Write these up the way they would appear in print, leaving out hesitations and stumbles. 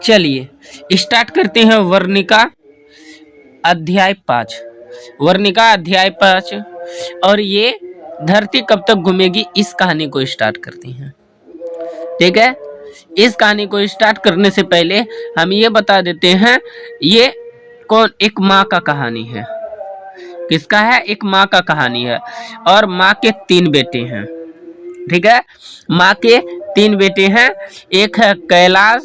चलिए स्टार्ट करते हैं वर्णिका अध्याय 5। वर्णिका अध्याय 5 और ये धरती कब तक घूमेगी, इस कहानी को स्टार्ट करते हैं। ठीक है, इस कहानी को स्टार्ट करने से पहले हम ये बता देते हैं, ये कौन, एक माँ का कहानी है। किसका है? एक माँ का कहानी है। और माँ के 3 बेटे हैं। ठीक है, माँ के 3 बेटे हैं। एक है कैलाश,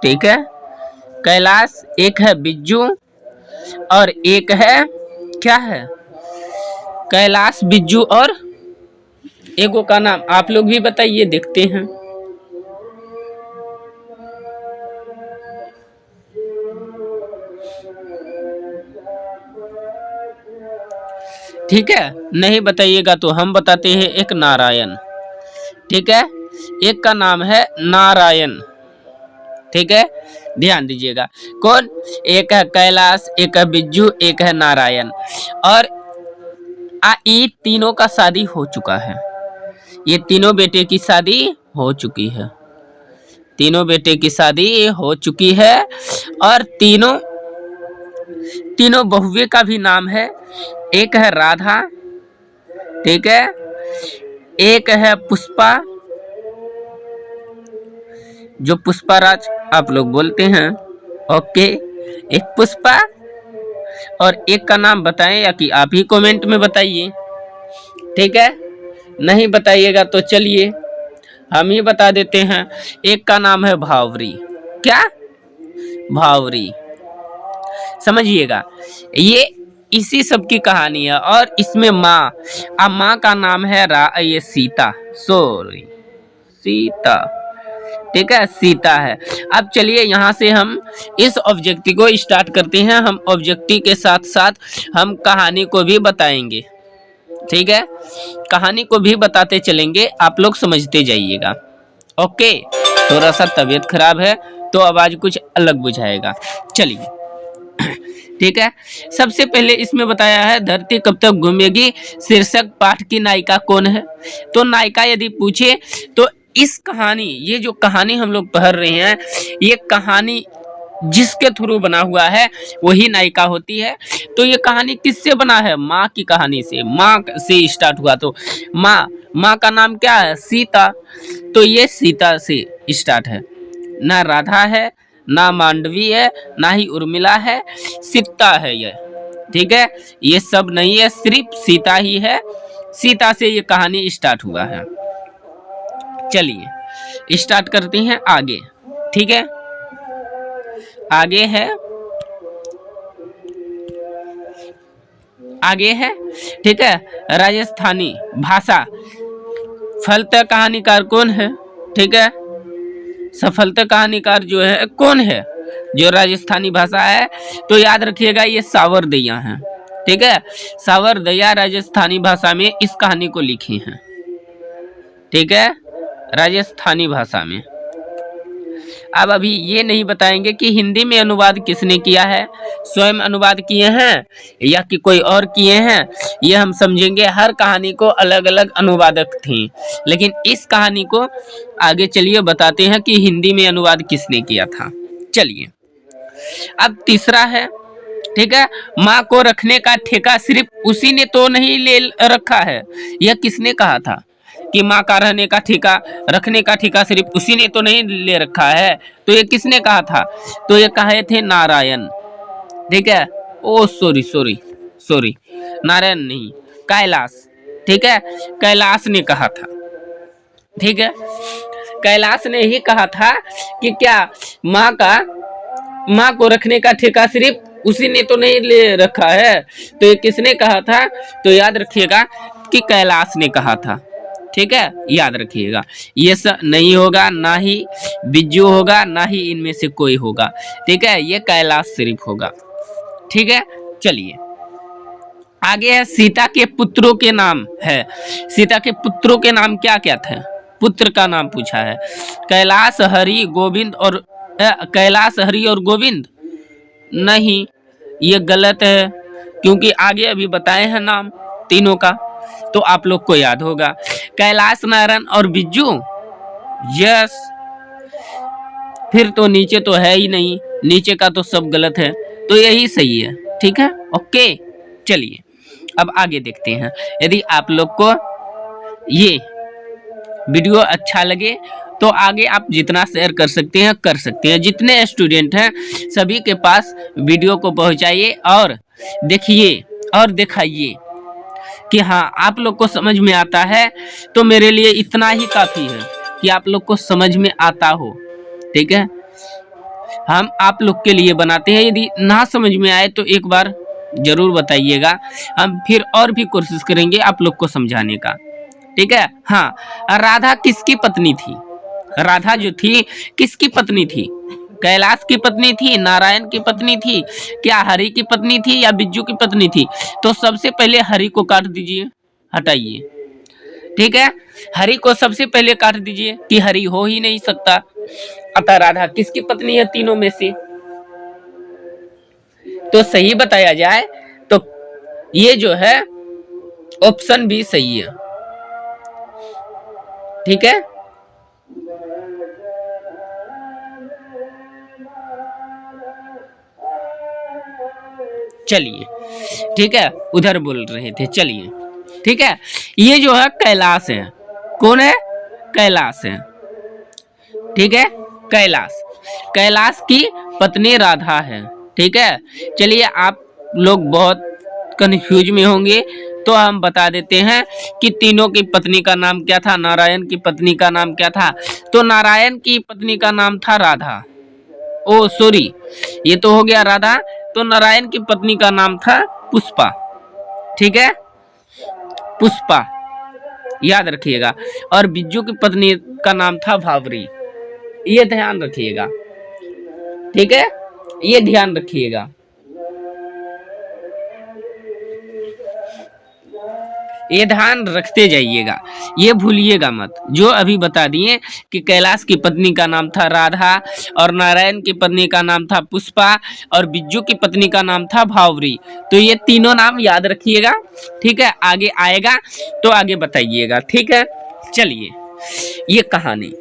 ठीक है, कैलाश, एक है बिज्जू और एक है, क्या है, कैलाश, बिज्जू और एगो का नाम आप लोग भी बताइए, देखते हैं। ठीक है, नहीं बताइएगा तो हम बताते हैं, एक नारायण। ठीक है, एक का नाम है नारायण। ठीक है, ध्यान दीजिएगा। कौन? एक है कैलाश, एक है बिज्जू, एक है नारायण। और ये तीनों का शादी हो चुका है। ये तीनों बेटे की शादी हो चुकी है। तीनों बेटे की शादी हो चुकी है और तीनों बहुए का भी नाम है। एक है राधा, ठीक है, एक है पुष्पा, जो पुष्पाराज आप लोग बोलते हैं, ओके, एक पुष्पा, और एक का नाम बताएं या कि आप ही कमेंट में बताइए। ठीक है, नहीं बताइएगा तो चलिए हम ही बता देते हैं। एक का नाम है भावरी। क्या? भावरी। समझिएगा, ये इसी सब की कहानी है। और इसमें माँ, अब माँ का नाम है ये सीता, सॉरी, सीता। ठीक है, सीता है। अब चलिए यहाँ से हम इस ऑब्जेक्टिव को स्टार्ट करते हैं। हम ऑब्जेक्टिव के साथ साथ हम कहानी को भी बताएंगे। ठीक है, कहानी को भी बताते चलेंगे, आप लोग समझते जाइएगा। ओके, थोड़ा सा तबीयत खराब है तो आवाज कुछ अलग बुझाएगा। चलिए, ठीक है, सबसे पहले इसमें बताया है धरती कब तक घूमेगी, शीर्षक पाठ की नायिका कौन है। तो नायिका यदि पूछे तो इस कहानी, ये जो कहानी हम लोग पढ़ रहे हैं, ये कहानी जिसके थ्रू बना हुआ है वही नायिका होती है। तो ये कहानी किससे बना है? माँ की कहानी से, माँ से स्टार्ट हुआ। तो माँ का नाम क्या है? सीता। तो ये सीता से स्टार्ट है, ना राधा है, ना मांडवी है, ना ही उर्मिला है, सीता है ये। ठीक है, ये सब नहीं है, सिर्फ सीता ही है। सीता से ये कहानी स्टार्ट हुआ है। चलिए स्टार्ट करते हैं आगे। ठीक है, आगे है, ठीक है, राजस्थानी भाषा। फलत कहानीकार कौन है? ठीक है, सफलता कहानीकार जो है कौन है, जो राजस्थानी भाषा है? तो याद रखिएगा, ये सावरदैया है। ठीक है, सावरदैया राजस्थानी भाषा में इस कहानी को लिखे हैं। ठीक है, राजस्थानी भाषा में। अब अभी ये नहीं बताएंगे कि हिंदी में अनुवाद किसने किया है, स्वयं अनुवाद किए हैं या कि कोई और किए हैं, ये हम समझेंगे। हर कहानी को अलग अलग अनुवादक थे, लेकिन इस कहानी को आगे चलिए बताते हैं कि हिंदी में अनुवाद किसने किया था। चलिए, अब तीसरा है, ठीक है, माँ को रखने का ठेका सिर्फ उसी ने तो नहीं ले रखा है। यह किसने कहा था कि माँ का रहने का ठेका, रखने का ठेका सिर्फ उसी ने तो नहीं ले रखा है? तो ये किसने कहा था? तो ये कहे थे नारायण। ठीक है, ओ सॉरी, नारायण नहीं, कैलाश। ठीक है, कैलाश ने कहा था। ठीक है, कैलाश ने ही कहा था कि क्या माँ को रखने का ठेका सिर्फ उसी ने तो नहीं ले रखा है। तो ये किसने कहा था? तो याद रखिएगा कि कैलाश ने कहा था। ठीक है, याद रखिएगा, ये सब नहीं होगा, ना ही बिज्जू होगा, ना ही इनमें से कोई होगा। ठीक है, ये कैलाश सिर्फ होगा। ठीक है, चलिए आगे है, सीता के पुत्रों के नाम है। सीता के पुत्रों के नाम क्या क्या थे? पुत्र का नाम पूछा है। कैलाश, हरि, गोविंद और कैलाश, हरि और गोविंद नहीं, ये गलत है, क्योंकि आगे अभी बताए हैं नाम तीनों का, तो आप लोग को याद होगा। कैलाश, नारायण और बिज्जू, यस, फिर तो नीचे तो है ही नहीं, नीचे का तो सब गलत है, तो यही सही है। ठीक है, ओके। चलिए अब आगे देखते हैं। यदि आप लोग को ये वीडियो अच्छा लगे तो आगे आप जितना शेयर कर सकते हैं कर सकते हैं। जितने स्टूडेंट हैं सभी के पास वीडियो को पहुंचाइए और देखिए और दिखाइए कि हाँ आप लोग को समझ में आता है। तो मेरे लिए इतना ही काफ़ी है कि आप लोग को समझ में आता हो। ठीक है, हम आप लोग के लिए बनाते हैं। यदि ना समझ में आए तो एक बार ज़रूर बताइएगा, हम फिर और भी कोशिश करेंगे आप लोग को समझाने का। ठीक है, हाँ, राधा किसकी पत्नी थी? राधा जो थी किसकी पत्नी थी? कैलाश की पत्नी थी, नारायण की पत्नी थी, क्या हरि की पत्नी थी या बिज्जू की पत्नी थी? तो सबसे पहले हरि को काट दीजिए, हटाइए। ठीक है, हरि को सबसे पहले काट दीजिए कि हरि हो ही नहीं सकता। अतः राधा किसकी पत्नी है तीनों में से? तो सही बताया जाए तो ये जो है ऑप्शन बी सही है। ठीक है, चलिए। ठीक है, उधर बोल रहे थे, चलिए। ठीक है, ये जो है कैलाश है। कौन है? कैलाश है। ठीक है, कैलाश, कैलाश की पत्नी राधा है। ठीक है, चलिए आप लोग बहुत कंफ्यूज में होंगे तो हम बता देते हैं कि तीनों की पत्नी का नाम क्या था। नारायण की पत्नी का नाम क्या था? तो नारायण की पत्नी का नाम था राधा। ओ सॉरी, ये तो हो गया राधा। तो नारायण की पत्नी का नाम था पुष्पा। ठीक है, पुष्पा याद रखिएगा। और बिज्जू की पत्नी का नाम था भावरी, ये ध्यान रखिएगा। ठीक है, ये ध्यान रखिएगा। ये ध्यान रखते जाइएगा, ये भूलिएगा मत। जो अभी बता दिए कि कैलाश की पत्नी का नाम था राधा और नारायण की पत्नी का नाम था पुष्पा और बिज्जू की पत्नी का नाम था भावरी, तो ये तीनों नाम याद रखिएगा। ठीक है, आगे आएगा तो आगे बताइएगा। ठीक है, चलिए। ये कहानी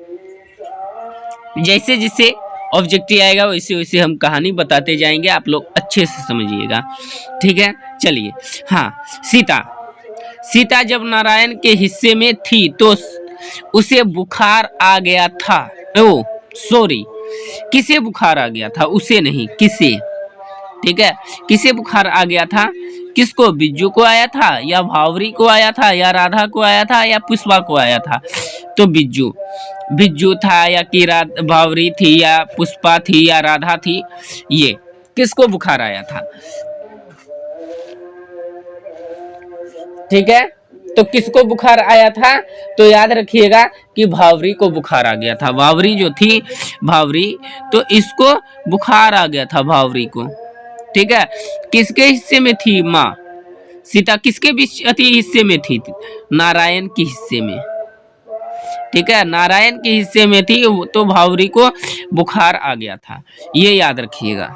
जैसे जैसे ऑब्जेक्टिव आएगा वैसे वैसे हम कहानी बताते जाएंगे, आप लोग अच्छे से समझिएगा। ठीक है, चलिए। हाँ, सीता जब नारायण के हिस्से में थी तो उसे बुखार आ गया था। ओ सॉरी, किसे बुखार आ गया था? उसे नहीं, किसे। ठीक है, किसे बुखार आ गया था? किसको? बिज्जू को आया था या भावरी को आया था या राधा को आया था या पुष्पा को आया था? तो बिज्जू था या कि भावरी थी या पुष्पा थी या राधा थी? ये किसको बुखार आया था? ठीक है, तो किसको बुखार आया था? तो याद रखिएगा कि भावरी को बुखार आ गया था। भावरी जो थी, भावरी, तो इसको बुखार आ गया था भावरी को। ठीक है, किसके हिस्से में थी माँ सीता? किसके हिस्से में थी? नारायण के हिस्से में। ठीक है, नारायण के हिस्से में थी तो भावरी को बुखार आ गया था, ये याद रखिएगा।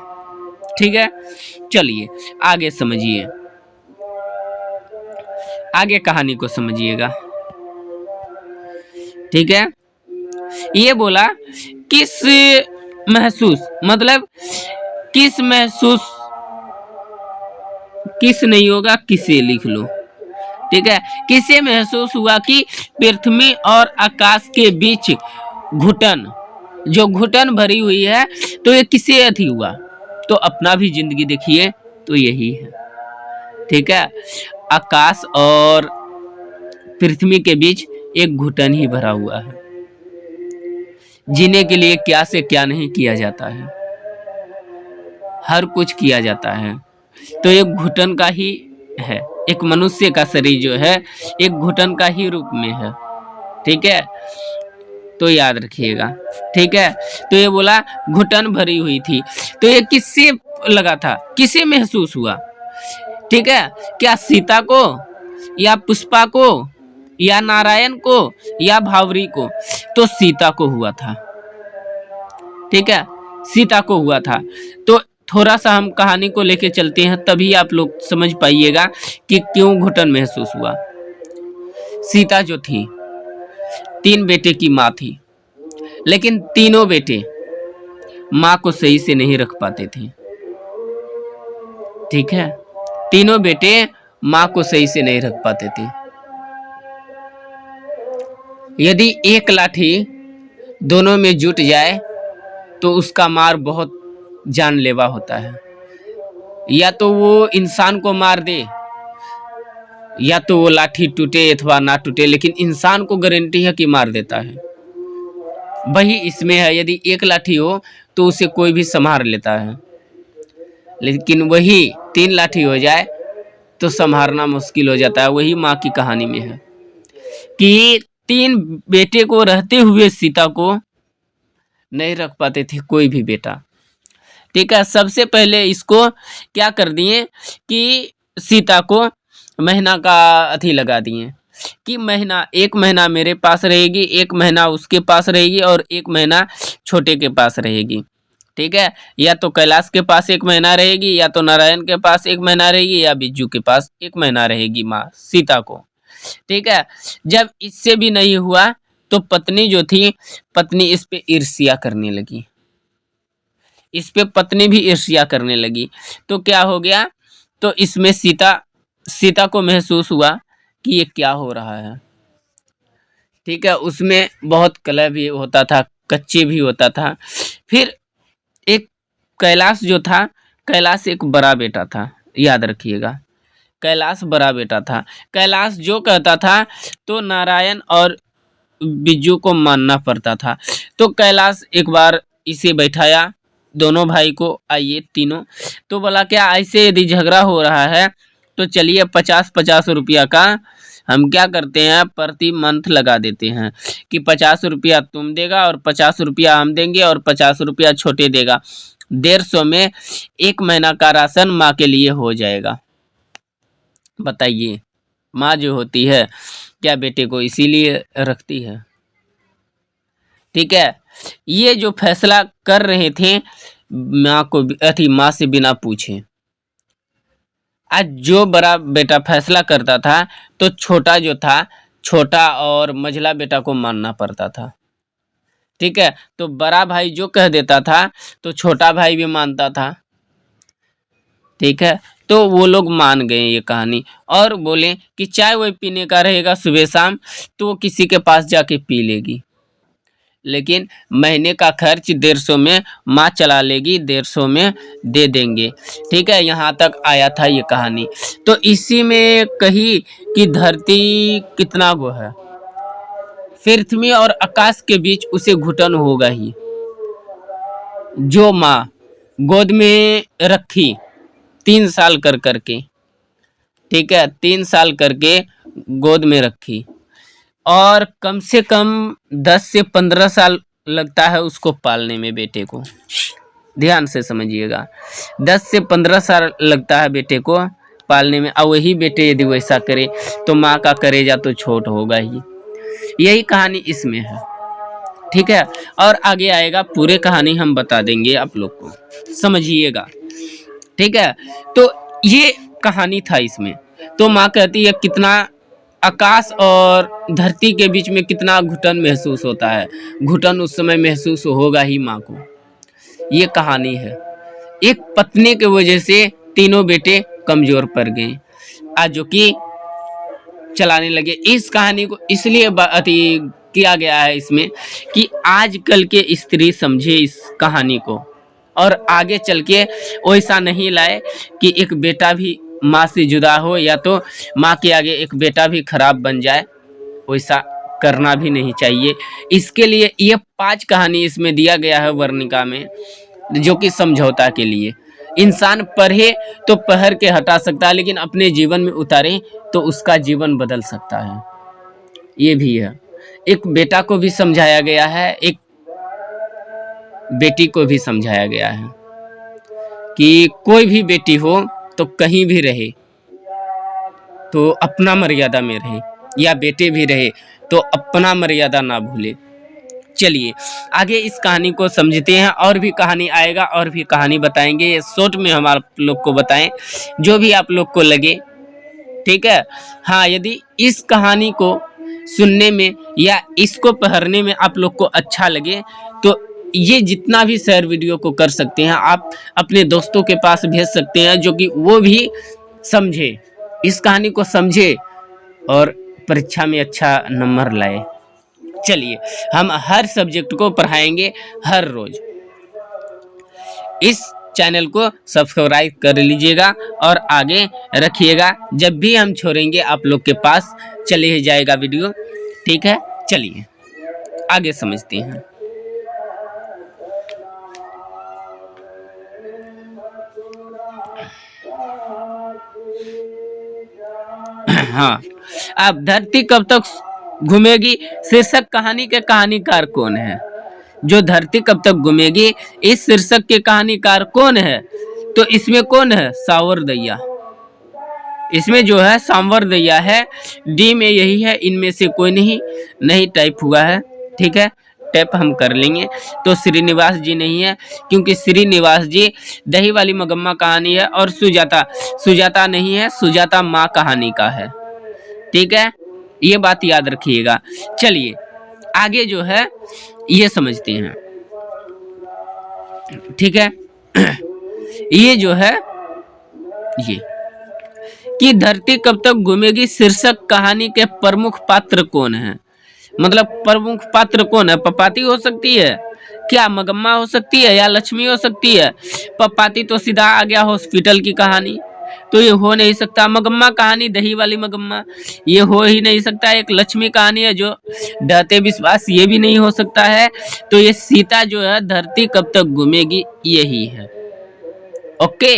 ठीक है, चलिए आगे समझिए, आगे कहानी को समझिएगा। ठीक है, ये बोला किस महसूस, मतलब किस महसूस, किस नहीं होगा, किसे लिख लो। ठीक है, किसे महसूस हुआ कि पृथ्वी और आकाश के बीच घुटन, जो घुटन भरी हुई है, तो ये किसे अथी हुआ? तो अपना भी जिंदगी देखिए तो यही है। ठीक है, आकाश और पृथ्वी के बीच एक घुटन ही भरा हुआ है। जीने के लिए क्या से क्या नहीं किया जाता है, हर कुछ किया जाता है। तो एक घुटन का ही है, एक मनुष्य का शरीर जो है एक घुटन का ही रूप में है। ठीक है, तो याद रखिएगा। ठीक है, तो ये बोला घुटन भरी हुई थी, तो ये किससे लगा था, किसे महसूस हुआ? ठीक है, क्या सीता को या पुष्पा को या नारायण को या भावरी को? तो सीता को हुआ था। ठीक है, सीता को हुआ था। तो थोड़ा सा हम कहानी को लेके चलते हैं, तभी आप लोग समझ पाइएगा कि क्यों घुटन महसूस हुआ। सीता जो थी 3 बेटे की माँ थी, लेकिन तीनों बेटे माँ को सही से नहीं रख पाते थे। ठीक है, तीनों बेटे माँ को सही से नहीं रख पाते थे। यदि एक लाठी दोनों में जुट जाए तो उसका मार बहुत जानलेवा होता है। या तो वो इंसान को मार दे, या तो वो लाठी टूटे अथवा ना टूटे, लेकिन इंसान को गारंटी है कि मार देता है। वही इसमें है, यदि एक लाठी हो तो उसे कोई भी संभाल लेता है, लेकिन वही 3 लाठी हो जाए तो संभालना मुश्किल हो जाता है। वही माँ की कहानी में है कि 3 बेटे को रहते हुए सीता को नहीं रख पाते थे कोई भी बेटा। ठीक है, सबसे पहले इसको क्या कर दिए कि सीता को महीना का अथी लगा दिए कि महीना, 1 महीना मेरे पास रहेगी, 1 महीना उसके पास रहेगी और 1 महीना छोटे के पास रहेगी। ठीक है, या तो कैलाश के पास 1 महीना रहेगी, या तो नारायण के पास 1 महीना रहेगी, या बिज्जू के पास 1 महीना रहेगी माँ सीता को। ठीक है, जब इससे भी नहीं हुआ तो पत्नी जो थी, पत्नी इस पे ईर्ष्या करने लगी, इस पे पत्नी भी ईर्ष्या करने लगी। तो क्या हो गया, तो इसमें सीता को महसूस हुआ कि ये क्या हो रहा है। ठीक है, उसमें बहुत कलह भी होता था, कच्चे भी होता था। फिर एक कैलाश जो था, कैलाश एक बड़ा बेटा था, याद रखिएगा, कैलाश बड़ा बेटा था। कैलाश जो कहता था तो नारायण और बिज्जू को मानना पड़ता था। तो कैलाश एक बार इसे बैठाया, दोनों भाई को, आइए तीनों, तो बोला क्या ऐसे यदि झगड़ा हो रहा है तो चलिए 50-50 रुपया का हम क्या करते हैं, प्रति मंथ लगा देते हैं कि 50 रुपया तुम देगा और 50 रुपया हम देंगे और 50 रुपया छोटे देगा। 150 में 1 महीना का राशन माँ के लिए हो जाएगा। बताइए, माँ जो होती है क्या बेटे को इसीलिए रखती है। ठीक है, ये जो फैसला कर रहे थे माँ से बिना पूछे। आज जो बड़ा बेटा फैसला करता था तो छोटा जो था, छोटा और मझला बेटा को मानना पड़ता था। ठीक है, तो बड़ा भाई जो कह देता था तो छोटा भाई भी मानता था। ठीक है, तो वो लोग मान गए ये कहानी और बोले कि चाय वही पीने का रहेगा सुबह शाम, तो वो किसी के पास जाके पी लेगी, लेकिन महीने का खर्च 150 में माँ चला लेगी, 150 में दे देंगे। ठीक है, यहाँ तक आया था ये कहानी। तो इसी में कही कि धरती कितना गो है, पृथ्वी और आकाश के बीच उसे घुटन होगा ही। जो माँ गोद में रखी 3 साल कर करके, ठीक है, 3 साल करके गोद में रखी, और कम से कम 10 से 15 साल लगता है उसको पालने में बेटे को। ध्यान से समझिएगा, 10 से 15 साल लगता है बेटे को पालने में। और वही बेटे यदि वैसा करे तो माँ का कलेजा तो छोट होगा ही। यही कहानी इसमें है। ठीक है, और आगे आएगा, पूरे कहानी हम बता देंगे आप लोग को, समझिएगा। ठीक है, तो ये कहानी था इसमें। तो माँ कहती है कितना आकाश और धरती के बीच में कितना घुटन महसूस होता है, घुटन उस समय महसूस होगा ही माँ को। ये कहानी है, एक पत्नी के वजह से तीनों बेटे कमजोर पड़ गए, आज जो कि चलाने लगे। इस कहानी को इसलिए किया गया है इसमें कि आजकल के स्त्री समझे इस कहानी को और आगे चल के वैसा नहीं लाए कि एक बेटा भी माँ से जुदा हो, या तो माँ के आगे एक बेटा भी खराब बन जाए। वैसा करना भी नहीं चाहिए। इसके लिए ये 5 कहानी इसमें दिया गया है वर्णिका में, जो कि समझौता के लिए। इंसान पढ़े तो पढ़ के हटा सकता है, लेकिन अपने जीवन में उतारे तो उसका जीवन बदल सकता है। ये भी है, एक बेटा को भी समझाया गया है, एक बेटी को भी समझाया गया है कि कोई भी बेटी हो तो कहीं भी रहे तो अपना मर्यादा में रहे, या बेटे भी रहे तो अपना मर्यादा ना भूले। चलिए आगे इस कहानी को समझते हैं, और भी कहानी आएगा और भी कहानी बताएंगे। ये शॉर्ट में हम आप लोग को बताएं जो भी आप लोग को लगे। ठीक है, हाँ, यदि इस कहानी को सुनने में या इसको पढ़ने में आप लोग को अच्छा लगे तो ये जितना भी शेयर वीडियो को कर सकते हैं, आप अपने दोस्तों के पास भेज सकते हैं जो कि वो भी समझे, इस कहानी को समझे और परीक्षा में अच्छा नंबर लाए। चलिए, हम हर सब्जेक्ट को पढ़ाएंगे हर रोज। इस चैनल को सब्सक्राइब कर लीजिएगा और आगे रखिएगा, जब भी हम छोड़ेंगे आप लोग के पास चले जाएगा वीडियो। ठीक है, चलिए आगे समझते हैं। हाँ, अब धरती कब तक घूमेगी शीर्षक कहानी के कहानीकार कौन है? जो धरती कब तक घूमेगी इस शीर्षक के कहानीकार कौन है? तो इसमें कौन है? सावरदैया। इसमें जो है सांवरदैया है। डी में यही है, इनमें से कोई नहीं टाइप हुआ है। ठीक है, टाइप हम कर लेंगे। तो श्रीनिवास जी नहीं है, क्योंकि श्रीनिवास जी दही वाली मगम्मा कहानी है, और सुजाता नहीं है, सुजाता माँ कहानी का है। ठीक है, ये बात याद रखिएगा। चलिए आगे जो है ये समझते हैं। ठीक है, ये जो है ये कि धरती कब तक घूमेगी शीर्षक कहानी के प्रमुख पात्र कौन है? मतलब प्रमुख पात्र कौन है? पपाती हो सकती है क्या, मगम्मा हो सकती है, या लक्ष्मी हो सकती है? पपाती तो सीधा आ गया हॉस्पिटल की कहानी, तो ये हो नहीं सकता। मगम्मा कहानी दही वाली मगम्मा, ये हो ही नहीं सकता। एक लक्ष्मी कहानी है जो डरते विश्वास, ये भी नहीं हो सकता है। तो ये सीता जो है धरती कब तक घूमेगी यही है। ओके,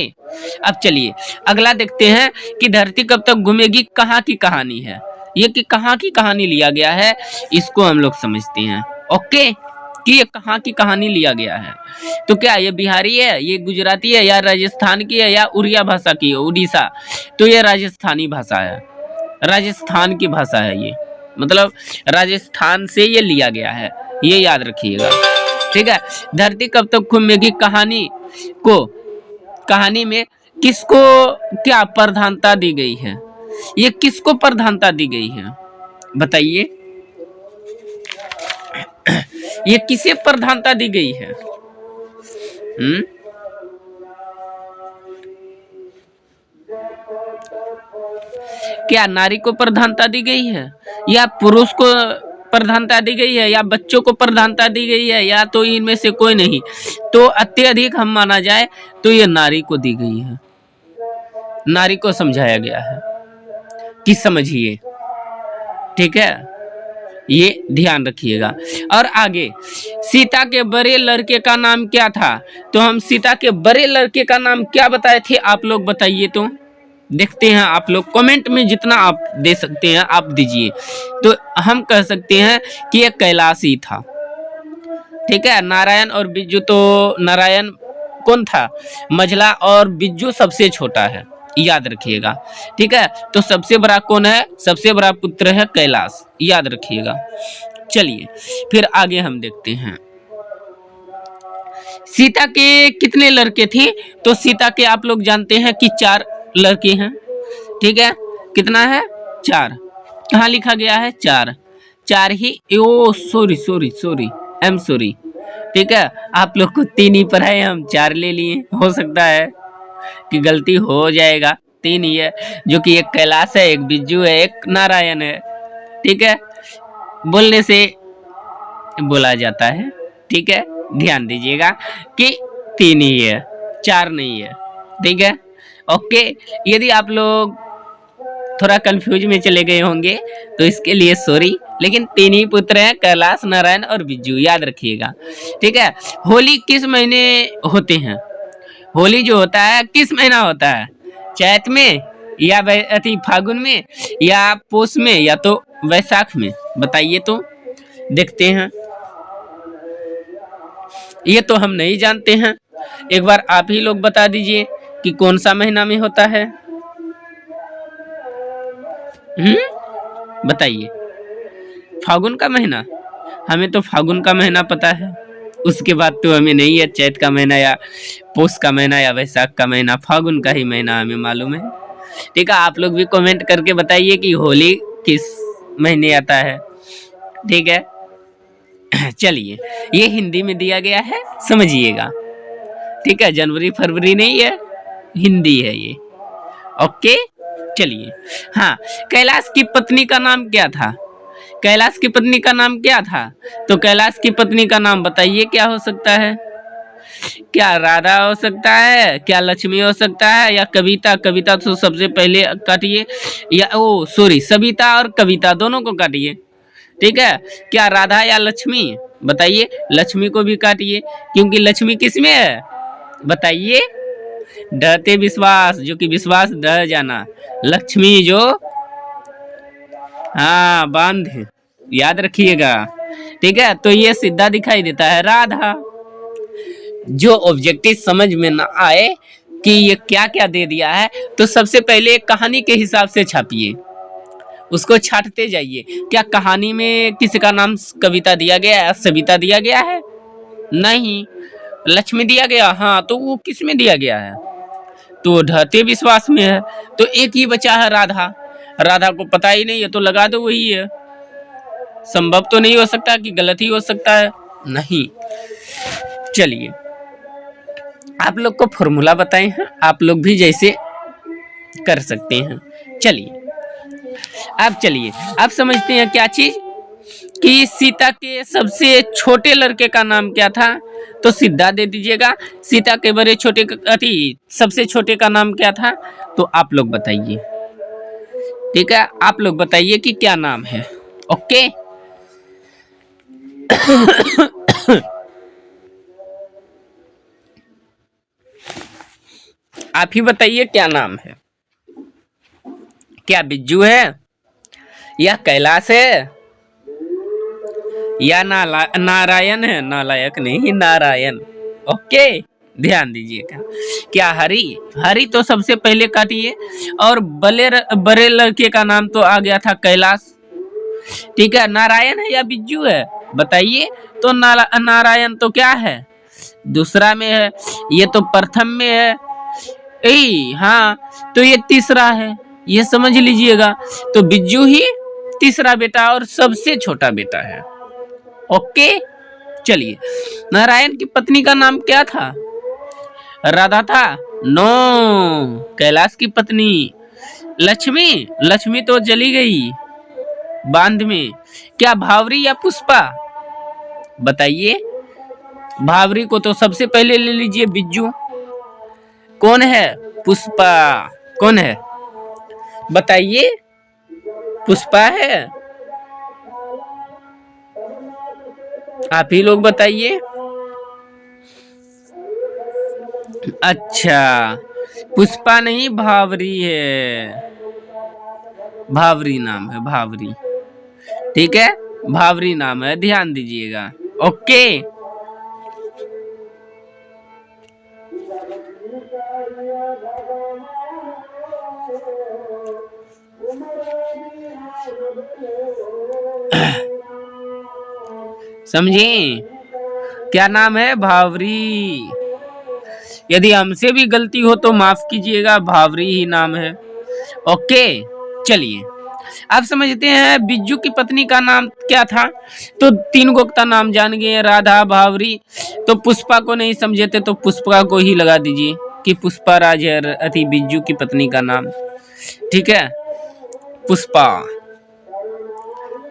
अब चलिए अगला देखते हैं कि धरती कब तक घूमेगी कहाँ की कहानी है। ये कि कहाँ की कहानी लिया गया है, इसको हम लोग समझते हैं। ओके, कि ये कहाँ की कहानी लिया गया है। तो क्या ये बिहारी है, ये गुजराती है, या राजस्थान की है, या उड़िया भाषा की है, उड़ीसा? तो ये राजस्थानी भाषा है, राजस्थान की भाषा है ये, मतलब राजस्थान से ये लिया गया है, ये याद रखिएगा। ठीक है, धरती कब तक घूमेगी कहानी में किसको क्या प्रधानता दी गई है? ये किसको प्रधानता दी गई है बताइए? ये किसे प्रधानता दी गई है? क्या नारी को प्रधानता दी गई है, या पुरुष को प्रधानता दी गई है, या बच्चों को प्रधानता दी गई है, या तो इनमें से कोई नहीं? तो अत्यधिक हम माना जाए तो ये नारी को दी गई है, नारी को समझाया गया है कि समझिए। ठीक है, ये ध्यान रखिएगा। और आगे, सीता के बड़े लड़के का नाम क्या था? तो हम सीता के बड़े लड़के का नाम क्या बताए थे, आप लोग बताइए। तो देखते हैं, आप लोग कमेंट में जितना आप दे सकते हैं आप दीजिए। तो हम कह सकते हैं कि ये कैलाशी था। ठीक है, नारायण और बिज्जू, तो नारायण कौन था? मझला, और बिज्जू सबसे छोटा है, याद रखिएगा। ठीक है, तो सबसे बड़ा कौन है? सबसे बड़ा पुत्र है कैलाश, याद रखिएगा। चलिए फिर आगे हम देखते हैं। सीता के कितने लड़के थे? तो सीता के आप लोग जानते हैं कि 4 लड़के हैं। ठीक है, कितना है? 4। कहाँ लिखा गया है? 4 ही। ओ सॉरी, आई एम सॉरी। ठीक है, आप लोग को 3 ही पढ़ाए, हम 4 ले लिए। हो सकता है कि गलती हो जाएगा, 3 ही है, जो कि एक कैलाश है, एक बिज्जू है, एक नारायण है। ठीक है, बोलने से बोला जाता है। ठीक है, ध्यान दीजिएगा कि 3 ही है, 4 नहीं है। ठीक है, ओके। यदि आप लोग थोड़ा कंफ्यूज में चले गए होंगे तो इसके लिए सॉरी, लेकिन 3 ही पुत्र हैं, कैलाश, नारायण और बिज्जू, याद रखिएगा। ठीक है, होली किस महीने होते हैं? होली जो होता है किस महीना होता है? चैत में, या फागुन में, या पोष में, या तो वैशाख में? बताइए तो देखते हैं। ये तो हम नहीं जानते हैं, एक बार आप ही लोग बता दीजिए कि कौन सा महीना में होता है। बताइए। फागुन का महीना? हमें तो फागुन का महीना पता है, उसके बाद तो हमें नहीं है चैत का महीना, या पोष का महीना, या वैशाख का महीना। फागुन का ही महीना हमें मालूम है। ठीक है, आप लोग भी कमेंट करके बताइए कि होली किस महीने आता है। ठीक है, चलिए, ये हिंदी में दिया गया है, समझिएगा। ठीक है, जनवरी फरवरी नहीं है, हिंदी है ये। ओके, चलिए। हाँ, कैलाश की पत्नी का नाम क्या था? कैलाश की पत्नी का नाम क्या था? तो कैलाश की पत्नी का नाम बताइए, क्या हो सकता है? क्या राधा हो सकता है, क्या लक्ष्मी हो सकता है, या कविता? कविता तो सबसे पहले काटिए, या ओ सॉरी, सविता और कविता दोनों को काटिए। ठीक है, क्या राधा या लक्ष्मी? बताइए, लक्ष्मी को भी काटिए, क्योंकि लक्ष्मी किस में है? बताइए। ढहते विश्वास, जो कि विश्वास ढह जाना। लक्ष्मी जो, हाँ, बांध, याद रखिएगा। ठीक है, तो ये सीधा दिखाई देता है राधा। जो ऑब्जेक्टिव समझ में ना आए कि ये क्या क्या दे दिया है, तो सबसे पहले एक कहानी के हिसाब से छापिए, उसको छाटते जाइए। क्या कहानी में किसी का नाम कविता दिया गया है, सविता दिया गया है? नहीं। लक्ष्मी दिया गया, हाँ, तो वो किस में दिया गया है? तो ढहते विश्वास में है। तो एक ही बचा है राधा। राधा को पता ही नहीं है, तो लगा दो वही है। संभव तो नहीं हो सकता कि गलत ही हो सकता है? नहीं। चलिए, आप लोग को फॉर्मूला बताए हैं, आप लोग भी जैसे कर सकते हैं। चलिए, अब चलिए, अब समझते हैं क्या चीज, कि सीता के सबसे छोटे लड़के का नाम क्या था? तो सीधा दे दीजिएगा। सीता के बड़े छोटे सबसे छोटे का नाम क्या था? तो आप लोग बताइए। ठीक है, आप लोग बताइए कि क्या नाम है। ओके। आप ही बताइए क्या नाम है। क्या बिज्जू है, या कैलाश है, या नारायण है? नालायक नहीं, नारायण। ओके, ध्यान दीजिएगा। क्या हरि? हरि तो सबसे पहले काटिए, और बड़े लड़के का नाम तो आ गया था कैलाश। ठीक है, नारायण है या बिज्जू है? बताइए। तो नारायण तो क्या है? दूसरा में है, ये तो प्रथम में है। हाँ, तो ये तीसरा है, ये समझ लीजिएगा। तो बिज्जू ही तीसरा बेटा और सबसे छोटा बेटा है। ओके, चलिए। नारायण की पत्नी का नाम क्या था? राधा था? नो, कैलाश की पत्नी लक्ष्मी। लक्ष्मी तो जली गई बांध में। क्या भावरी या पुष्पा? बताइए। भावरी को तो सबसे पहले ले लीजिए, बिज्जू। कौन है? पुष्पा। कौन है? बताइए। पुष्पा है? आप ही लोग बताइए। अच्छा, पुष्पा नहीं, भावरी है। भावरी नाम है, भावरी। ठीक है, भावरी नाम है, ध्यान दीजिएगा। ओके। समझे? क्या नाम है? भावरी। यदि हमसे भी गलती हो तो माफ कीजिएगा, भावरी ही नाम है। ओके, चलिए, आप समझते हैं बिज्जू की पत्नी का नाम क्या था? तो तीन गो का नाम जान गए, राधा, भावरी। तो पुष्पा को नहीं समझे थे, तो पुष्पा को ही लगा दीजिए कि पुष्पा राज है अति बिज्जू की पत्नी का नाम। ठीक है, पुष्पा।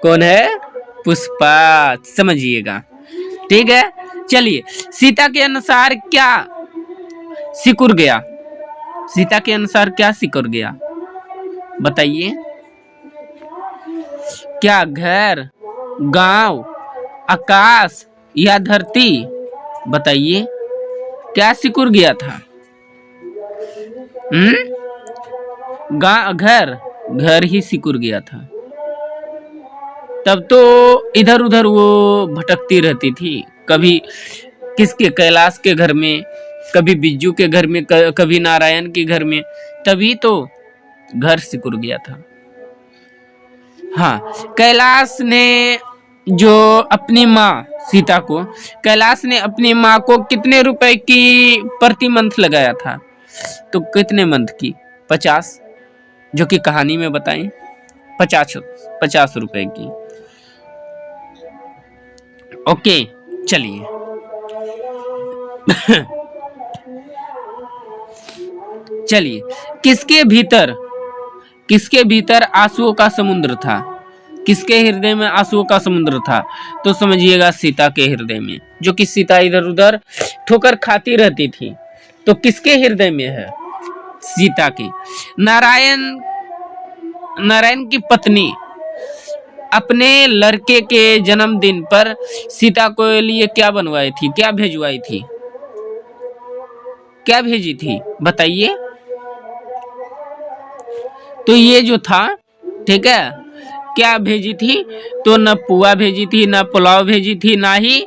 कौन है? पुष्पा, समझिएगा। ठीक है, चलिए। सीता के अनुसार क्या सिकुड़ गया? सीता के अनुसार क्या सिकुड़ गया? बताइए। क्या घर, गांव, आकाश या धरती? बताइए, क्या सिकुड़ गया था? घर, घर ही सिकुड़ गया था। तब तो इधर उधर वो भटकती रहती थी, कभी किसके, कैलाश के घर में, कभी बिज्जू के घर में, कभी नारायण के घर में, तभी तो घर सिकुड़ गया था। हाँ, कैलाश ने जो अपनी माँ सीता को, कैलाश ने अपनी माँ को कितने रुपए की प्रति मंथ लगाया था? तो कितने मंथ की? 50, जो कि कहानी में बताएं। 50 रुपए की। ओके चलिए। चलिए, किसके भीतर आंसुओं का समुद्र था? किसके हृदय में आंसुओं का समुद्र था? तो समझिएगा सीता के हृदय में, जो कि सीता इधर उधर ठोकर खाती रहती थी। तो किसके हृदय में है? सीता की। नारायण की पत्नी अपने लड़के के जन्मदिन पर सीता को लिए क्या बनवाई थी, क्या भेजवाई थी, क्या भेजी थी बताइए। तो ये जो था, ठीक है, क्या भेजी थी? तो न पुआ भेजी थी, ना पुलाव भेजी थी, ना ही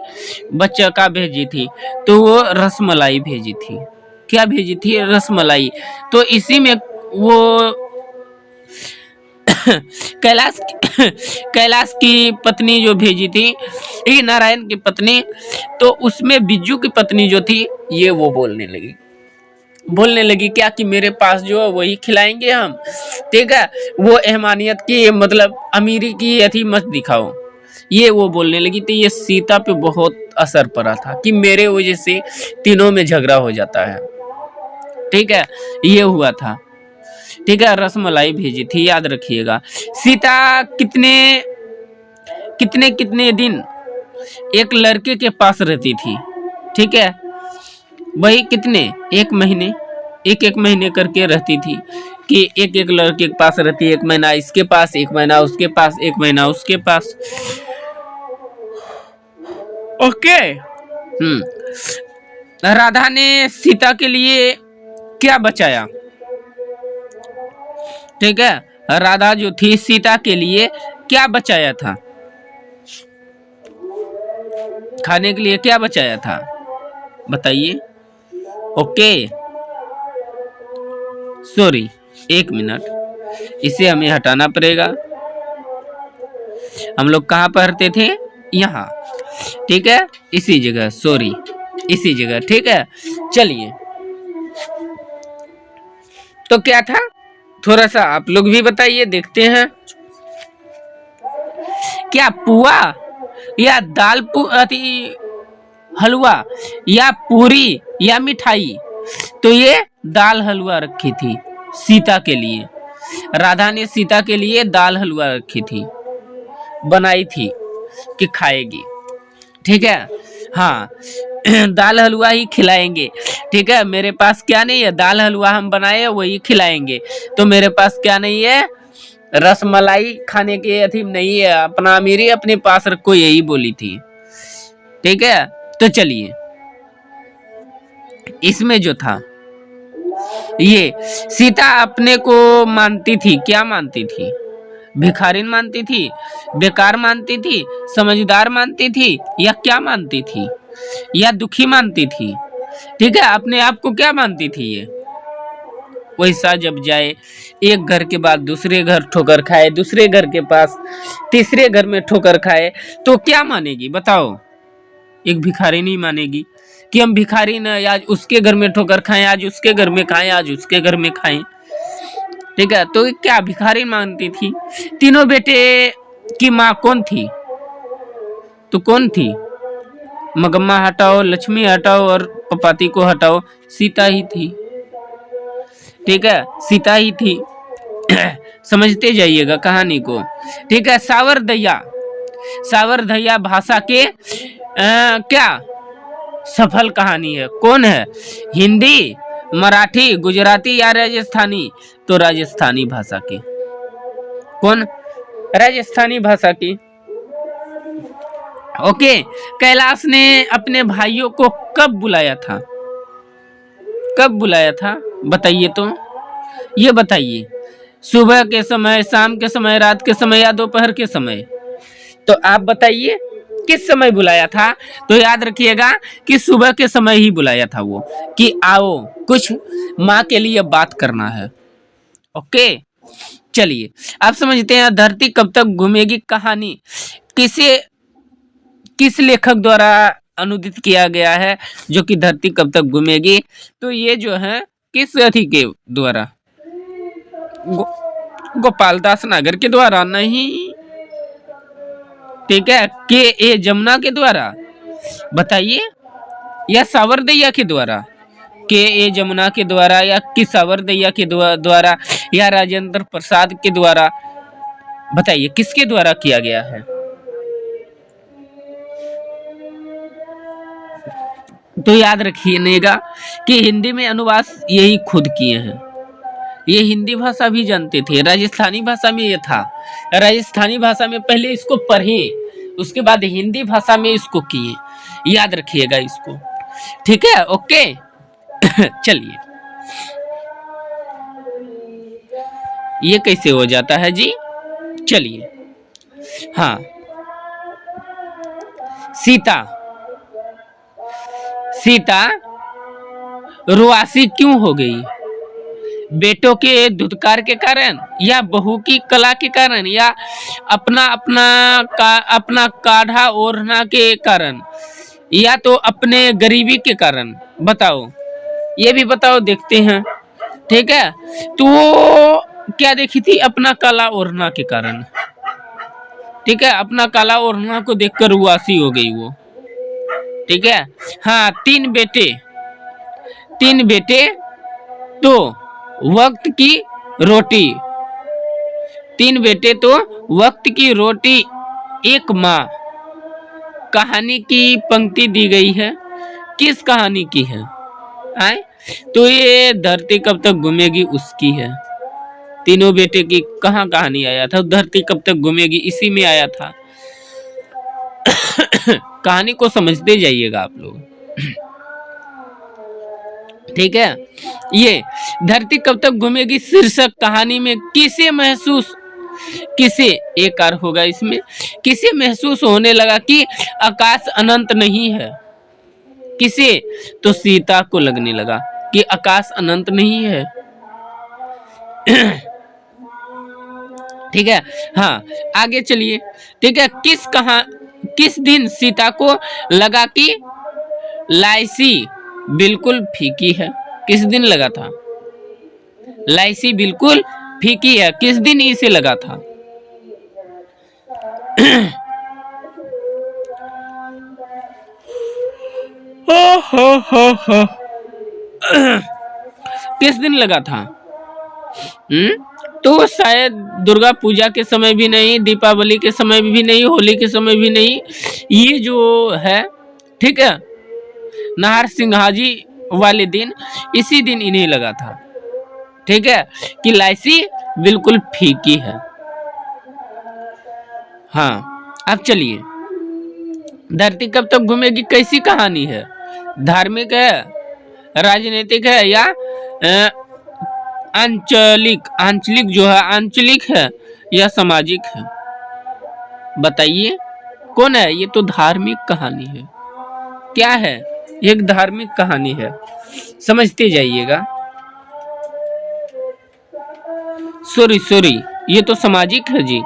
बच्चा का भेजी थी। तो वो रसमलाई भेजी थी। क्या भेजी थी? रसमलाई। तो इसी में वो कैलाश कैलाश की पत्नी जो भेजी थी, ये नारायण की पत्नी, तो उसमें बिज्जू की पत्नी जो थी, ये वो बोलने लगी क्या कि मेरे पास जो है वही खिलाएंगे हम, ठीक है, वो एहमानियत की मतलब अमीरी की अथी मत दिखाओ, ये वो बोलने लगी। तो ये सीता पे बहुत असर पड़ा था कि मेरे वजह से तीनों में झगड़ा हो जाता है, ठीक है, ये हुआ था, ठीक है। रसमलाई भेजी थी, याद रखिएगा। सीता कितने कितने कितने दिन एक लड़के के पास रहती थी, ठीक है, वही कितने, एक महीने, एक महीने करके रहती थी कि एक लड़के के पास रहती, एक महीना इसके पास, एक महीना उसके पास, एक महीना उसके पास। ओके। राधा ने सीता के लिए क्या बचाया? ठीक है, राधा जो थी सीता के लिए क्या बचाया था? खाने के लिए क्या बचाया था बताइए। ओके सॉरी, एक मिनट, इसे हमें हटाना पड़ेगा। हम लोग कहाँ पढ़ते थे? यहाँ, ठीक है, इसी जगह, सॉरी, इसी जगह, ठीक है। चलिए, तो क्या था, थोड़ा सा आप लोग भी बताइए, देखते हैं। क्या पुआ या हलवा या पूरी या मिठाई? तो ये दाल हलवा रखी थी सीता के लिए। राधा ने सीता के लिए दाल हलवा रखी थी, बनाई थी कि खाएगी, ठीक है। हाँ दाल हलवा ही खिलाएंगे, ठीक है। मेरे पास क्या नहीं है, दाल हलवा हम बनाए वही खिलाएंगे। तो मेरे पास क्या नहीं है, रसमलाई खाने के अथीम नहीं है, अपना अमीरी अपने पास रखो, यही बोली थी, ठीक है। तो चलिए, इसमें जो था, ये सीता अपने को मानती थी, क्या मानती थी? भिखारिन मानती थी, बेकार मानती थी, समझदार मानती थी, या क्या मानती थी, या दुखी मानती थी, ठीक है। अपने आप को क्या मानती थी ये? वैसा जब जाए, एक घर के बाद दूसरे घर ठोकर खाए, दूसरे घर के पास तीसरे घर में ठोकर खाए, तो क्या मानेगी बताओ? एक भिखारी नहीं मानेगी कि हम भिखारी न, आज उसके घर में ठोकर खाएं, आज उसके घर में खाएं, आज उसके घर में खाएं, ठीक है। तो क्या भिखारी मानती थी? तीनों बेटे की माँ कौन थी? तो कौन थी? मगम्मा हटाओ, लक्ष्मी हटाओ और पपाती को हटाओ, सीता ही थी, ठीक है, सीता ही थी। समझते जाइएगा कहानी को, ठीक है। सावर दैया भाषा के क्या सफल कहानी है, कौन है? हिंदी, मराठी, गुजराती या राजस्थानी? तो राजस्थानी भाषा की। कौन? राजस्थानी भाषा की। ओके। कैलाश ने अपने भाइयों को कब बुलाया था? कब बुलाया था बताइए, तो ये बताइए, सुबह के समय, शाम के समय, रात के समय या दोपहर के समय? तो आप बताइए किस समय बुलाया था? तो याद रखिएगा कि सुबह के समय ही बुलाया था वो, कि आओ कुछ माँ के लिए बात करना है। ओके चलिए, आप समझते हैं धरती कब तक घूमेगी कहानी किस लेखक द्वारा अनुदित किया गया है, जो कि धरती कब तक घूमेगी? तो ये जो है किस अथी के द्वारा, गोपाल दास नागर के द्वारा नहीं, ठीक है, के ए जमुना के द्वारा, बताइए, या सावरदैया के द्वारा, के ए जमुना के द्वारा या कि सावरदैया के द्वारा या राजेंद्र प्रसाद के द्वारा, बताइए किसके द्वारा किया गया है। तो याद रखिएगा कि हिंदी में अनुवाद यही खुद किए हैं। ये हिंदी भाषा भी जानते थे, राजस्थानी भाषा में ये था, राजस्थानी भाषा में पहले इसको पढ़े, उसके बाद हिंदी भाषा में इसको किए। याद रखिएगा इसको, ठीक है, ओके। चलिए, ये कैसे हो जाता है जी, चलिए, हाँ, सीता, सीता रुआसी क्यों हो गई, बेटों के धुतकार के कारण, या बहू की कला के कारण, या अपना काढ़ा ओढ़ना के कारण, या तो अपने गरीबी के कारण, बताओ, ये भी बताओ, देखते हैं, ठीक है। तो वो क्या देखी थी, अपना काला ओढ़ना के कारण, ठीक है, अपना काला ओढ़ना को देखकर उदासी हो गई वो, ठीक है। हाँ, तीन बेटे तो वक्त की रोटी, तीन बेटे तो वक्त की रोटी, एक माँ, कहानी की पंक्ति दी गई है, किस कहानी की है, आए? तो ये धरती कब तक घूमेगी उसकी है। तीनों बेटे की कहाँ कहानी आया था, धरती कब तक घूमेगी इसी में आया था। कहानी को समझते जाइएगा आप लोग, ठीक है। ये धरती कब तक घूमेगी शीर्षक कहानी में किसे एक कार होगा इसमें, किसे महसूस होने लगा कि आकाश अनंत नहीं है, किसे, तो सीता को लगने लगा कि आकाश अनंत नहीं है। ठीक है, हाँ, आगे चलिए, ठीक है। किस दिन सीता को लगा कि लाइसी बिल्कुल फीकी है, किस दिन लगा था, लाइसी बिल्कुल फीकी है, किस दिन इसे लगा था। किस दिन लगा था, तो शायद दुर्गा पूजा के समय भी नहीं, दीपावली के समय भी नहीं, होली के समय भी नहीं, ये जो है, ठीक है, नाहर सिंहाजी वाले दिन, इसी दिन इन्हें लगा था, ठीक है, कि लाइसी बिल्कुल फीकी है। हाँ, अब चलिए, धरती कब तक घूमेगी कैसी कहानी है, धार्मिक है, राजनीतिक है, या आंचलिक जो है, आंचलिक है या सामाजिक है, बताइए कौन है। ये तो धार्मिक कहानी है, क्या है, एक धार्मिक कहानी है, समझते जाइएगा। सॉरी, ये तो सामाजिक है जी,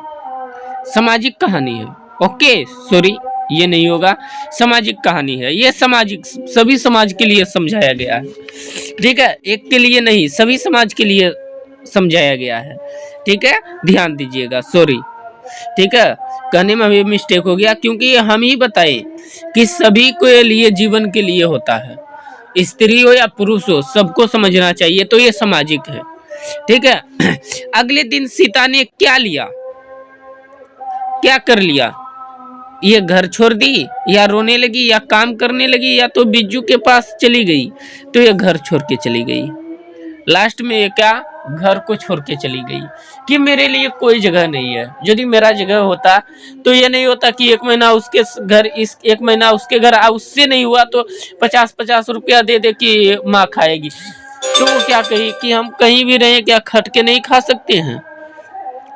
सामाजिक कहानी है, ओके, सॉरी, ये नहीं होगा, सामाजिक कहानी है, ये सामाजिक, सभी समाज के लिए समझाया गया है, ठीक है, एक के लिए नहीं, सभी समाज के लिए समझाया गया है, ठीक है, ध्यान दीजिएगा, सॉरी, ठीक है, कहने में भी मिस्टेक हो गया, क्योंकि हम ही बताएं कि सभी के लिए, जीवन के लिए होता है, स्त्री हो या पुरुष हो, सबको समझना चाहिए, तो ये सामाजिक है, ठीक है। अगले दिन सीता ने क्या कर लिया, ये घर छोड़ दी, या रोने लगी, या काम करने लगी, या तो बिज्जू के पास चली गई, तो ये घर छोड़ के चली गई, लास्ट में ये क्या, घर को छोड़ के चली गई कि मेरे लिए कोई जगह नहीं है। यदि मेरा जगह होता तो ये नहीं होता कि एक महीना उसके घर, एक महीना उसके घर, उससे नहीं हुआ तो 50-50 रुपया दे दे कि माँ खाएगी, तो वो क्या कही कि हम कहीं भी रहे, क्या खट के नहीं खा सकते हैं,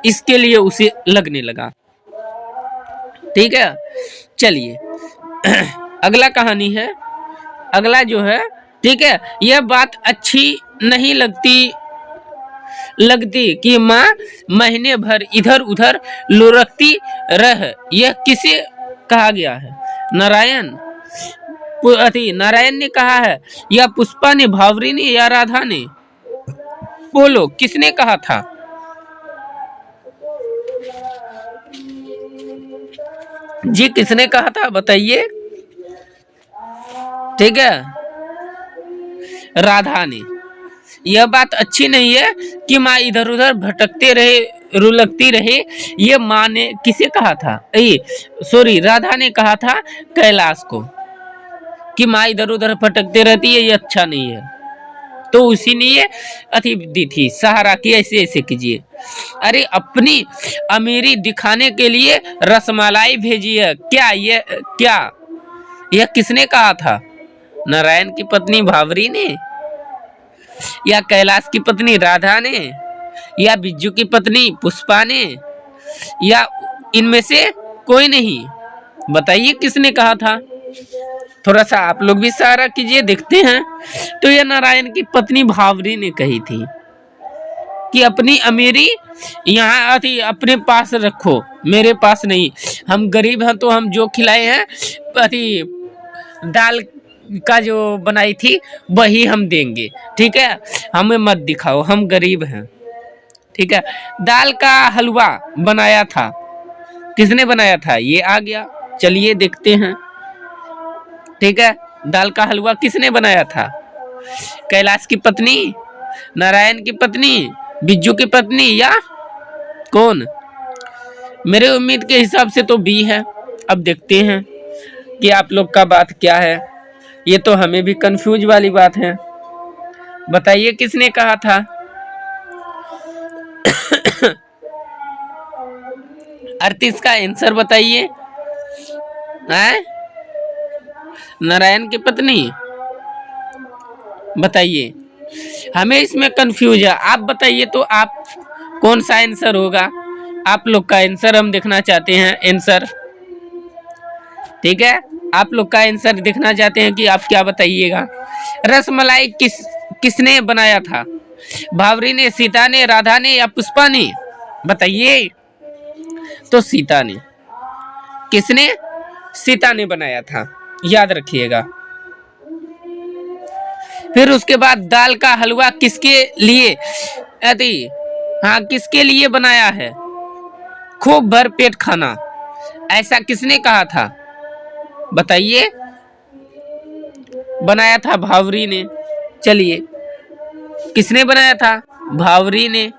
इसके लिए उसे लगने लगा, ठीक है। चलिए, अगला कहानी है, अगला जो है, ठीक है, यह बात अच्छी नहीं लगती कि माँ महीने भर इधर उधर लुढ़कती रह, यह किसे कहा गया है, नारायण ने कहा है, या पुष्पा ने, भावरी ने, या राधा ने, बोलो किसने कहा था। जी किसने कहा था बताइए। ठीक है, राधा ने। यह बात अच्छी नहीं है कि माँ इधर उधर भटकते रहे, रुलकती रहे। ये माँ ने किसे कहा था, सॉरी राधा ने कहा था कैलाश को कि माँ इधर उधर भटकते रहती है, ये अच्छा नहीं है। तो उसी ने ये अति दी थी सहारा की, ऐसे ऐसे कीजिए। अरे अपनी अमीरी दिखाने के लिए रसमलाई भेजी है क्या, ये क्या, यह किसने कहा था? नारायण की पत्नी भावरी ने, या कैलाश की पत्नी राधा ने, या बिज्जू की पत्नी पुष्पा ने, या इनमें से कोई नहीं? बताइए किसने कहा था। थोड़ा सा आप लोग भी सहारा कीजिए, देखते हैं। तो यह नारायण की पत्नी भावरी ने कही थी कि अपनी अमीरी यहाँ अति अपने पास रखो, मेरे पास नहीं। हम गरीब हैं तो हम जो खिलाए हैं अति दाल का जो बनाई थी वही हम देंगे, ठीक है, हमें मत दिखाओ, हम गरीब हैं। ठीक है, दाल का हलवा बनाया था, किसने बनाया था? ये आ गया, चलिए देखते हैं। ठीक है, दाल का हलवा किसने बनाया था? कैलाश की पत्नी, नारायण की पत्नी, बिज्जू की पत्नी, या कौन? मेरे उम्मीद के हिसाब से तो बी है। अब देखते हैं कि आप लोग का बात क्या है। ये तो हमें भी कंफ्यूज वाली बात है। बताइए किसने कहा था? अर्थीस का आंसर बताइए। नारायण की पत्नी, बताइए, हमें इसमें कंफ्यूज है। आप बताइए तो आप कौन सा आंसर होगा? आप लोग का आंसर हम देखना चाहते हैं, आंसर। ठीक है, आप लोग का आंसर देखना चाहते हैं कि आप क्या बताइएगा। रसमलाई किसने बनाया था? भावरी ने, सीता ने, राधा ने, या पुष्पा ने? बताइए। तो सीता ने। किसने? सीता ने बनाया था, याद रखिएगा। फिर उसके बाद दाल का हलवा किसके लिए, हाँ किसके लिए बनाया है? खूब भर पेट खाना, ऐसा किसने कहा था? बताइए। बनाया था भावरी ने। चलिए, किसने बनाया था? भावरी ने।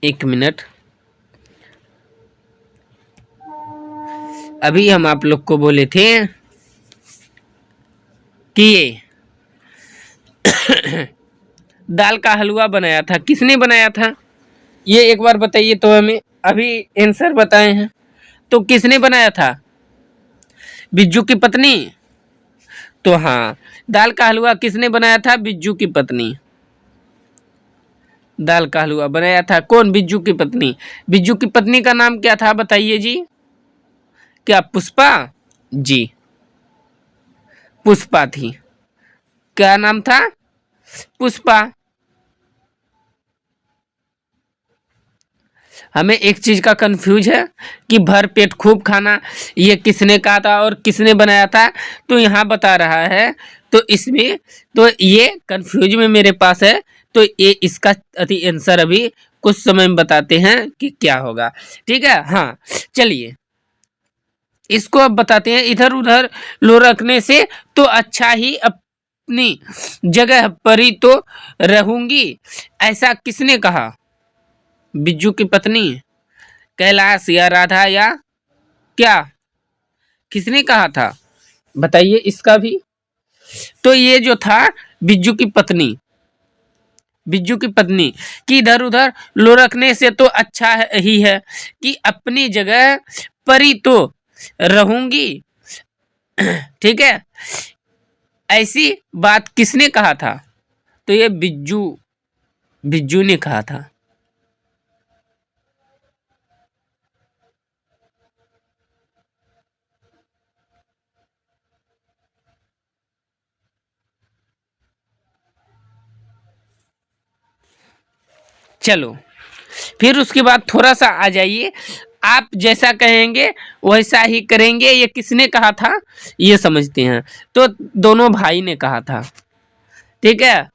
एक मिनट, अभी हम आप लोग को बोले थे कि ये दाल का हलवा बनाया था, किसने बनाया था? ये एक बार बताइए तो हमें। अभी आंसर बताए हैं तो किसने बनाया था? बिज्जू की पत्नी। तो हाँ, दाल का हलवा किसने बनाया था? बिज्जू की पत्नी। दाल का हलवा बनाया था कौन? बिज्जू की पत्नी। बिज्जू की पत्नी का नाम क्या था बताइए जी? क्या पुष्पा? जी, पुष्पा थी। क्या नाम था? पुष्पा। हमें एक चीज का कंफ्यूज है कि भर पेट खूब खाना ये किसने कहा था और किसने बनाया था, तो यहाँ बता रहा है। तो इसमें तो ये कंफ्यूज में मेरे पास है, तो ये इसका आंसर अभी कुछ समय में बताते हैं कि क्या होगा। ठीक है, हाँ चलिए इसको अब बताते हैं। इधर उधर लो रखने से तो अच्छा ही अपनी जगह पर ही तो रहूंगी, ऐसा किसने कहा? बिज्जू की पत्नी, कैलाश, या राधा, या क्या, किसने कहा था? बताइए इसका भी। तो ये जो था बिज्जू की पत्नी, बिज्जू की पत्नी कि इधर उधर लो रखने से तो अच्छा ही है कि अपनी जगह पर ही तो रहूंगी। ठीक है, ऐसी बात किसने कहा था? तो ये बिज्जू, बिज्जू ने कहा था। चलो फिर उसके बाद थोड़ा सा आ जाइए, आप जैसा कहेंगे वैसा ही करेंगे, ये किसने कहा था ये समझते हैं। तो दोनों भाई ने कहा था, ठीक है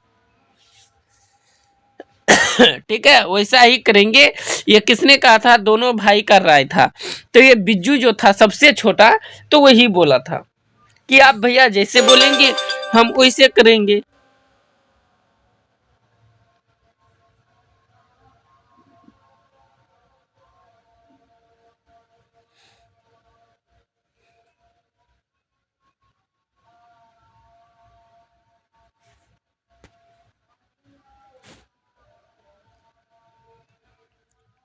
ठीक है, वैसा ही करेंगे, ये किसने कहा था, दोनों भाई का राय था। तो ये बिज्जू जो था सबसे छोटा, तो वही बोला था कि आप भैया जैसे बोलेंगे हम वैसे करेंगे।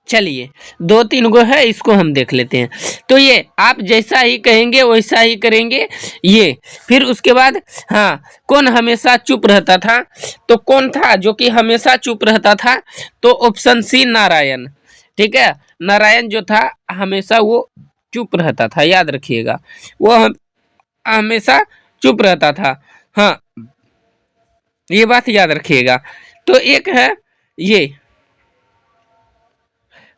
चलिए दो तीन गो है, इसको हम देख लेते हैं। तो ये आप जैसा ही कहेंगे वैसा ही करेंगे ये। फिर उसके बाद हाँ, कौन हमेशा चुप रहता था, तो कौन था जो कि हमेशा चुप रहता था, तो ऑप्शन सी नारायण, ठीक है। नारायण जो था हमेशा वो चुप रहता था, याद रखिएगा, वो हमेशा चुप रहता था। हाँ, ये बात याद रखिएगा। तो एक है ये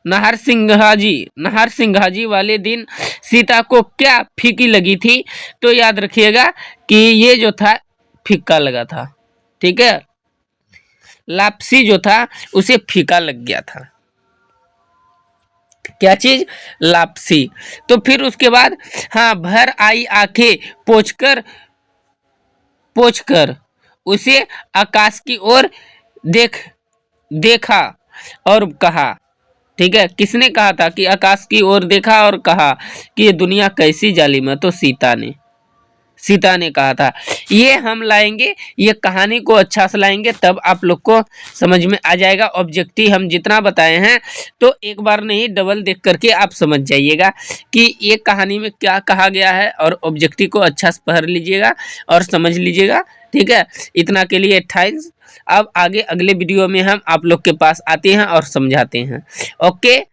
नरसिंहाजी वाले दिन सीता को क्या फीकी लगी थी, तो याद रखिएगा कि ये जो था फीका लगा था, ठीक है। लापसी जो था उसे फीका लग गया था, क्या चीज, लापसी। तो फिर उसके बाद हाँ, भर आई आंखें पोंछकर पोंछकर उसे आकाश की ओर देखा और कहा, ठीक है, किसने कहा था कि आकाश की ओर देखा और कहा कि ये दुनिया कैसी जालिम है, तो सीता ने कहा था। ये हम लाएंगे, ये कहानी को अच्छा से लाएंगे, तब आप लोग को समझ में आ जाएगा। ऑब्जेक्टिव हम जितना बताए हैं तो एक बार नहीं डबल देख करके आप समझ जाइएगा कि ये कहानी में क्या कहा गया है, और ऑब्जेक्टिव को अच्छा से पढ़ लीजिएगा और समझ लीजिएगा, ठीक है। इतना के लिए थैंक्स। अब आगे अगले वीडियो में हम आप लोग के पास आते हैं और समझाते हैं। ओके।